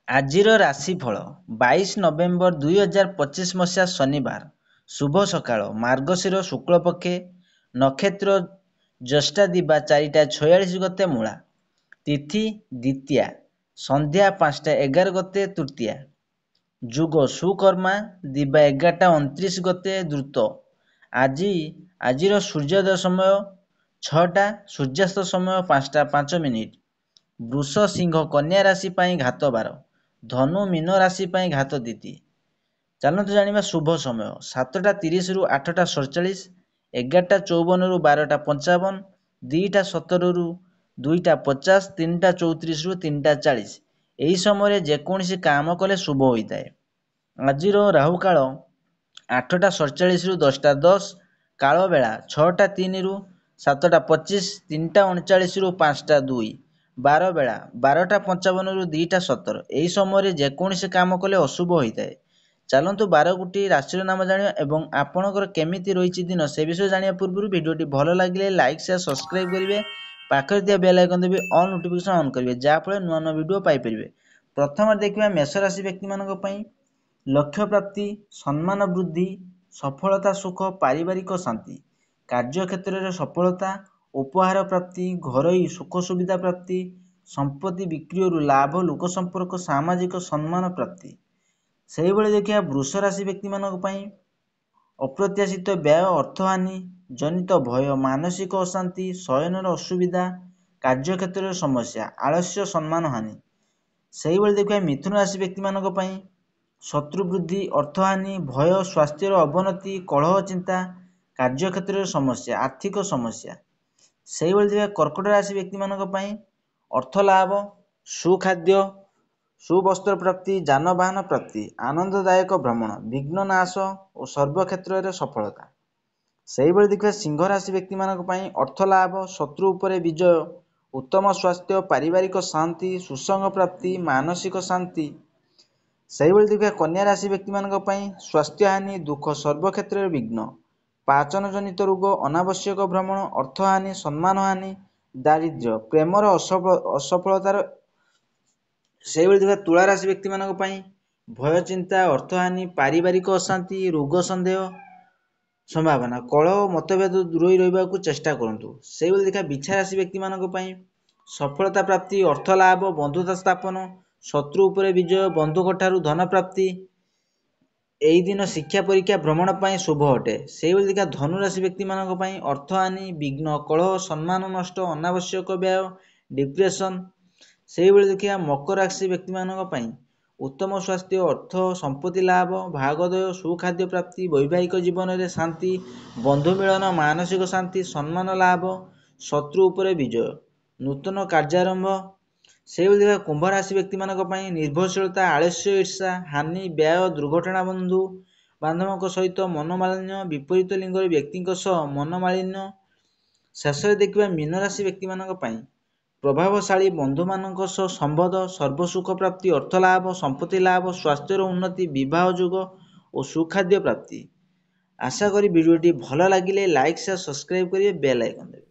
ଆଜିର ରାଶିଫଳ 22 ନଭେମ୍ବର 2025 ମସିହା ଶନିବାର। ଶୁଭ ସକାଳ। ମାର୍ଗଶିର ଶୁକ୍ଳପକ୍ଷେ, ନକ୍ଷତ୍ର ଜ୍ୟେଷ୍ଠା ଦିବା 4ଟା 46 ମୂଳା, ତିଥି ଦ୍ୱିତୀୟା, ସନ୍ଧ୍ୟା 5ଟା 11 ତୃତୀୟା, ଯୁଗ ସୁକର୍ମା, ଦିବା 11ଟା 29 ଦ୍ରୁତ। ଆଜିର ସୂର୍ଯ୍ୟୋଦୟ ସମୟ 6ଟା, ସୂର୍ଯ୍ୟାସ୍ତ ସମୟ 5ଟା 5 ବୃଷ ସିଂହ କନ୍ୟା ରାଶି ପାଇଁ ଘାତ ବାର, ଧନୁ ମୀନ ରାଶି ପାଇଁ ଘାତ ତିଥି। ଚାଲନ୍ତୁ ଜାଣିବା ଶୁଭ ସମୟ 7ଟା 30 ରୁ 8ଟା 47, 11ଟା 54 ରୁ 12ଟା 55, 2ଟା 17 ରୁ 2ଟା 50, 3ଟା 34 ରୁ 3ଟା 40। ଏହି ସମୟରେ ଯେକୌଣସି କାମ କଲେ ଶୁଭ ହୋଇଥାଏ। ଆଜିର ରାହୁକାଳ 8ଟା 47 ରୁ 10ଟା 10, କାଳବେଳା 6ଟା 3 ରୁ 7ଟା 25, 3ଟା 39 ରୁ 5ଟା 2, ବାରବେଳା 12ଟା 55 ରୁ 2ଟା 17। ଏହି ସମୟରେ ଯେକୌଣସି କାମ କଲେ ଅଶୁଭ ହୋଇଥାଏ। ଚାଲନ୍ତୁ 12ଗୋଟି ରାଶିର ନାମ ଜାଣିବା ଏବଂ ଆପଣଙ୍କର କେମିତି ରହିଛି ଦିନ ସେ ବିଷୟରେ ଜାଣିବା ପୂର୍ବରୁ ଭିଡ଼ିଓଟି ଭଲ ଲାଗିଲେ ଲାଇକ୍ ସେୟାର ସବସ୍କ୍ରାଇବ୍ କରିବେ, ପାଖରେ ଥିବା ବେଲ୍ ଆଇକନ୍ ଦେବେ ଅଲ୍ ନୋଟିଫିକେସନ୍ ଅନ୍ କରିବେ, ଯାହାଫଳରେ ନୂଆ ନୂଆ ଭିଡ଼ିଓ ପାଇପାରିବେ। ପ୍ରଥମେ ଦେଖିବା ମେଷ ରାଶି ବ୍ୟକ୍ତିମାନଙ୍କ ପାଇଁ। ଲକ୍ଷ୍ୟ ପ୍ରାପ୍ତି, ସମ୍ମାନ ବୃଦ୍ଧି, ସଫଳତା ସୁଖ, ପାରିବାରିକ ଶାନ୍ତି, କାର୍ଯ୍ୟକ୍ଷେତ୍ରରେ ସଫଳତା, ଉପହାର ପ୍ରାପ୍ତି, ଘରୋଇ ସୁଖ ସୁବିଧା ପ୍ରାପ୍ତି, ସମ୍ପତ୍ତି ବିକ୍ରିରୁ ଲାଭ, ଲୋକ ସମ୍ପର୍କ, ସାମାଜିକ ସମ୍ମାନ ପ୍ରାପ୍ତି। ସେହିଭଳି ଦେଖିବା ବୃଷ ରାଶି ବ୍ୟକ୍ତିମାନଙ୍କ ପାଇଁ ଅପ୍ରତ୍ୟାଶିତ ବ୍ୟୟ, ଅର୍ଥହାନି ଜନିତ ଭୟ, ମାନସିକ ଅଶାନ୍ତି, ଶୟନର ଅସୁବିଧା, କାର୍ଯ୍ୟକ୍ଷେତ୍ରରେ ସମସ୍ୟା, ଆଳସ୍ୟ, ସମ୍ମାନ ହାନି। ସେହିଭଳି ଦେଖିବା ମିଥୁନ ରାଶି ବ୍ୟକ୍ତିମାନଙ୍କ ପାଇଁ ଶତ୍ରୁ ବୃଦ୍ଧି, ଅର୍ଥହାନି, ଭୟ, ସ୍ୱାସ୍ଥ୍ୟର ଅବନତି, କଳହ ଚିନ୍ତା, କାର୍ଯ୍ୟକ୍ଷେତ୍ରରେ ସମସ୍ୟା, ଆର୍ଥିକ ସମସ୍ୟା। ସେହିଭଳି ଦେଖିବା କର୍କଟ ରାଶି ବ୍ୟକ୍ତିମାନଙ୍କ ପାଇଁ ଅର୍ଥ ଲାଭ, ସୁଖାଦ୍ୟ, ସୁବସ୍ତ୍ର ପ୍ରାପ୍ତି, ଯାନବାହନ ପ୍ରାପ୍ତି, ଆନନ୍ଦଦାୟକ ଭ୍ରମଣ, ବିଘ୍ନ ନାଶ ଓ ସର୍ବକ୍ଷେତ୍ରରେ ସଫଳତା। ସେହିଭଳି ଦେଖିବା ସିଂହ ରାଶି ବ୍ୟକ୍ତିମାନଙ୍କ ପାଇଁ ଅର୍ଥ ଲାଭ, ଶତ୍ରୁ ଉପରେ ବିଜୟ, ଉତ୍ତମ ସ୍ୱାସ୍ଥ୍ୟ, ପାରିବାରିକ ଶାନ୍ତି, ସୁସଙ୍ଗ ପ୍ରାପ୍ତି, ମାନସିକ ଶାନ୍ତି। ସେହିଭଳି ଦେଖିବା କନ୍ୟା ରାଶି ବ୍ୟକ୍ତିମାନଙ୍କ ପାଇଁ ସ୍ୱାସ୍ଥ୍ୟହାନି, ଦୁଃଖ, ସର୍ବକ୍ଷେତ୍ରରେ ବିଘ୍ନ, ପାଚନ ଜନିତ ରୋଗ, ଅନାବଶ୍ୟକ ଭ୍ରମଣ, ଅର୍ଥହାନି, ସମ୍ମାନହାନି, ଦାରିଦ୍ର୍ୟ, ପ୍ରେମର ଅସଫଳତାର। ସେହିଭଳି ଦେଖିବା ତୁଳା ରାଶି ବ୍ୟକ୍ତିମାନଙ୍କ ପାଇଁ ଭୟ, ଚିନ୍ତା, ଅର୍ଥହାନି, ପାରିବାରିକ ଅଶାନ୍ତି, ରୋଗ ସନ୍ଦେହ ସମ୍ଭାବନା, କଳହ ଓ ମତଭେଦ ଦୂରେଇ ରହିବାକୁ ଚେଷ୍ଟା କରନ୍ତୁ। ସେହିଭଳି ଦେଖିବା ବିଛା ରାଶି ବ୍ୟକ୍ତିମାନଙ୍କ ପାଇଁ ସଫଳତା ପ୍ରାପ୍ତି, ଅର୍ଥ ଲାଭ, ବନ୍ଧୁତା ସ୍ଥାପନ, ଶତ୍ରୁ ଉପରେ ବିଜୟ, ବନ୍ଧୁଙ୍କ ଠାରୁ ଧନ ପ୍ରାପ୍ତି। ଏହି ଦିନ ଶିକ୍ଷା ପରୀକ୍ଷା ଭ୍ରମଣ ପାଇଁ ଶୁଭ ଅଟେ। ସେହିଭଳି ଦେଖିବା ଧନୁ ରାଶି ବ୍ୟକ୍ତିମାନଙ୍କ ପାଇଁ ଅର୍ଥହାନି, ବିଘ୍ନ, କଳହ, ସମ୍ମାନ ନଷ୍ଟ, ଅନାବଶ୍ୟକ ବ୍ୟୟ, ଡିପ୍ରେସନ୍। ସେହିଭଳି ଦେଖିବା ମକର ରାଶି ବ୍ୟକ୍ତିମାନଙ୍କ ପାଇଁ ଉତ୍ତମ ସ୍ୱାସ୍ଥ୍ୟ, ଅର୍ଥ ସମ୍ପତ୍ତି ଲାଭ, ଭାଗଦୟ, ସୁଖାଦ୍ୟ ପ୍ରାପ୍ତି, ବୈବାହିକ ଜୀବନରେ ଶାନ୍ତି, ବନ୍ଧୁ ମିଳନ, ମାନସିକ ଶାନ୍ତି, ସମ୍ମାନ ଲାଭ, ଶତ୍ରୁ ଉପରେ ବିଜୟ, ନୂତନ କାର୍ଯ୍ୟାରମ୍ଭ। ସେହିଭଳି ଦେଖିବା କୁମ୍ଭ ରାଶି ବ୍ୟକ୍ତିମାନଙ୍କ ପାଇଁ ନିର୍ଭରଶୀଳତା, ଆଳସ୍ୟ, ଈର୍ଷା, ହାନି, ବ୍ୟୟ, ଦୁର୍ଘଟଣା, ବନ୍ଧୁ ବାନ୍ଧବଙ୍କ ସହିତ ମନୋମାଳିନ୍ୟ, ବିପରୀତ ଲିଙ୍ଗର ବ୍ୟକ୍ତିଙ୍କ ସହ ମନୋମାଳିନ୍ୟ। ଶେଷରେ ଦେଖିବା ମୀନ ରାଶି ବ୍ୟକ୍ତିମାନଙ୍କ ପାଇଁ ପ୍ରଭାବଶାଳୀ ବନ୍ଧୁମାନଙ୍କ ସହ ସମ୍ବନ୍ଧ, ସର୍ବସୁଖ ପ୍ରାପ୍ତି, ଅର୍ଥ ଲାଭ, ସମ୍ପତ୍ତି ଲାଭ, ସ୍ୱାସ୍ଥ୍ୟର ଉନ୍ନତି, ବିବାହ ଯୋଗ ଓ ସୁଖାଦ୍ୟ ପ୍ରାପ୍ତି। ଆଶା କରି ଭିଡ଼ିଓଟି ଭଲ ଲାଗିଲେ ଲାଇକ୍ ସେୟାର ସବସ୍କ୍ରାଇବ୍ କରିବେ, ବେଲ୍ ଆଇକନ୍ ଦେବେ।